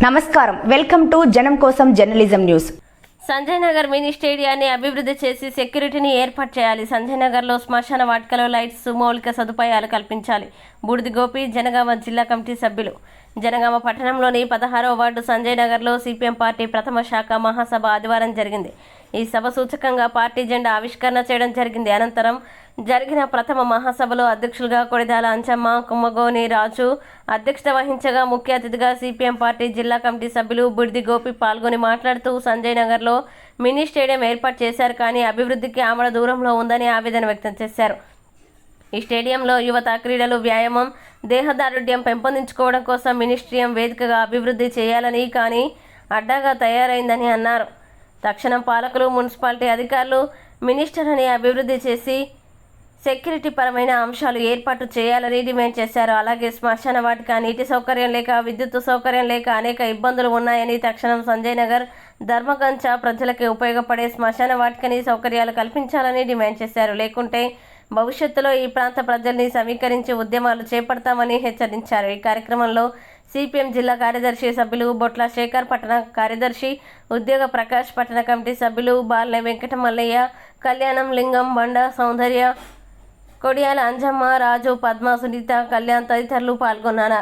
నమస్కారం, welcome to జనం కోసం journalism news. Sanjay Nagar mini స్టేడియాన్ని అభివృద్ధి చేసి సెక్యూరిటీని ఏర్పాటు చేయాలి. సంజయ్ నగర్లో శ్మశాన వాటికలో లైట్స్, మౌలిక సదుపాయాలు కల్పించాలి. బూడిది గోపి జనగామ జిల్లా కమిటీ సభ్యులు. జనగామ పట్టణంలోని 16వ వార్డు సంజయ్ నగర్లో సిపిఎం పార్టీ ప్రథమ శాఖ మహాసభ ఆదివారం జరిగింది. ఈ సభ సూచకంగా పార్టీ జెండా ఆవిష్కరణ చేయడం జరిగింది. అనంతరం జరిగిన ప్రథమ మహాసభలో అధ్యక్షులుగా కొడిదాల అంచమ్మ, కుమ్మగోని రాజు అధ్యక్షత వహించగా ముఖ్య అతిథిగా సిపిఎం పార్టీ జిల్లా కమిటీ సభ్యులు బుడిది గోపి పాల్గొని మాట్లాడుతూ సంజయ్ నగర్లో మినీ స్టేడియం ఏర్పాటు చేశారు, కానీ అభివృద్ధికి ఆమడ దూరంలో ఉందని ఆవేదన వ్యక్తం చేశారు. ఈ స్టేడియంలో యువత క్రీడలు, వ్యాయామం, దేహదారుఢ్యం పెంపొందించుకోవడం కోసం మినీ స్టేడియం వేదికగా అభివృద్ధి చేయాలని, కానీ అడ్డాగా తయారైందని అన్నారు. తక్షణం పాలకులు, మున్సిపాలిటీ అధికారులు మినిస్టర్ని అభివృద్ధి చేసి సెక్యూరిటీ పరమైన అంశాలు ఏర్పాటు చేయాలని డిమాండ్ చేశారు. అలాగే శ్మశాన వాటిక నీటి సౌకర్యం లేక, విద్యుత్ సౌకర్యం లేక అనేక ఇబ్బందులు ఉన్నాయని, తక్షణం సంజయ్ నగర్, ధర్మగంచ ప్రజలకి ఉపయోగపడే శ్మశాన వాటికని సౌకర్యాలు కల్పించాలని డిమాండ్ చేశారు. లేకుంటే భవిష్యత్తులో ఈ ప్రాంత ప్రజల్ని సమీకరించి ఉద్యమాలు చేపడతామని హెచ్చరించారు. ఈ కార్యక్రమంలో సిపిఎం జిల్లా కార్యదర్శి సభ్యులు బొట్ల శేఖర్, పట్టణ కార్యదర్శి ఉద్యోగ ప్రకాష్, పట్టణ కమిటీ సభ్యులు బాలె వెంకట మల్లయ్య, కళ్యాణం లింగం, బండ సౌందర్య, కొడియాల అంజమ్మ, రాజు, పద్మ, సునీత, కళ్యాణ్ తదితరులు పాల్గొన్నారు.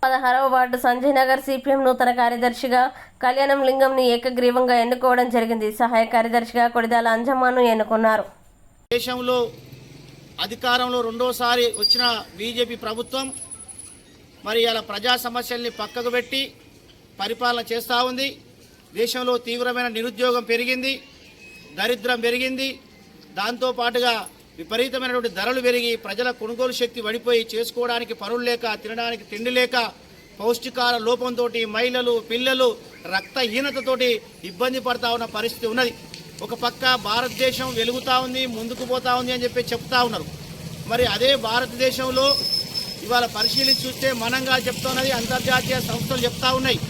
16వ వార్డు సంజయ్ నగర్ సిపిఎం నూతన కార్యదర్శిగా కళ్యాణం లింగంని ఏకగ్రీవంగా ఎన్నుకోవడం జరిగింది. సహాయ కార్యదర్శిగా కొడిదాల అంజమ్మను ఎన్నుకున్నారు. దేశంలో అధికారంలో రెండోసారి వచ్చిన బీజేపీ ప్రభుత్వం మరి అలా ప్రజా సమస్యల్ని పక్కకు పెట్టి పరిపాలన చేస్తూ ఉంది. దేశంలో తీవ్రమైన నిరుద్యోగం పెరిగింది, దరిద్రం పెరిగింది. దాంతోపాటుగా విపరీతమైనటువంటి ధరలు పెరిగి ప్రజల కొనుగోలు శక్తి పడిపోయి చేసుకోవడానికి పనులు లేక, తినడానికి తిండి లేక, పౌష్టికాల లోపంతో మహిళలు, పిల్లలు రక్తహీనతతోటి ఇబ్బంది పడతా ఉన్న పరిస్థితి ఉన్నది. ఒక పక్క భారతదేశం వెలుగుతూ ఉంది, ముందుకు పోతా ఉంది అని చెప్పి చెప్తా ఉన్నారు. మరి అదే భారతదేశంలో ఇవాళ పరిశీలించి చూస్తే మనంగా చెప్తా ఉన్నది, అంతర్జాతీయ సంస్థలు చెప్తా ఉన్నాయి.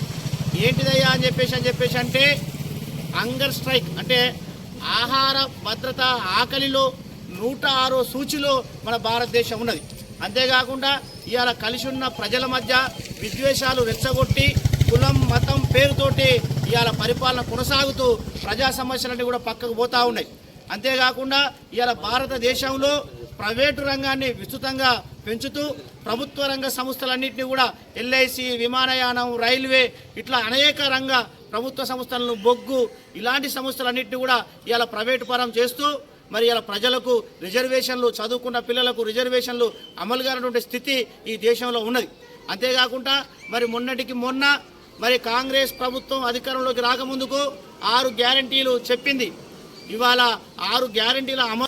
ఏంటిదయ్యా అని చెప్పేసి అంటే హంగర్ స్ట్రైక్ అంటే ఆహార భద్రత, ఆకలిలో 106 సూచిలో మన భారతదేశం ఉన్నది. అంతేకాకుండా ఇవాళ కలిసి ఉన్న ప్రజల మధ్య విద్వేషాలు రెచ్చగొట్టి కులం, మతం పేరుతోటి ఇవాళ పరిపాలన కొనసాగుతూ ప్రజా సమస్యలన్నీ కూడా పక్కకు పోతూ ఉన్నాయి. అంతేకాకుండా ఇవాళ భారతదేశంలో ప్రైవేటు రంగాన్ని విస్తృతంగా పెంచుతూ ప్రభుత్వ రంగ సంస్థలన్నింటినీ కూడా ఎల్ఐసి, విమానయానం, రైల్వే ఇట్లా అనేక రంగ ప్రభుత్వ సంస్థలను, బొగ్గు ఇలాంటి సంస్థలన్నింటినీ కూడా ఇవాళ ప్రైవేటు పరం చేస్తూ మరి ఇలా ప్రజలకు రిజర్వేషన్లు, చదువుకున్న పిల్లలకు రిజర్వేషన్లు అమలు కానటువంటి స్థితి ఈ దేశంలో ఉన్నది. అంతేకాకుండా మరి మొన్నటికి మొన్న మరి కాంగ్రెస్ ప్రభుత్వం అధికారంలోకి రాకముందుకు 6 గ్యారంటీలు చెప్పింది. ఇవాళ 6 గ్యారంటీల అమలు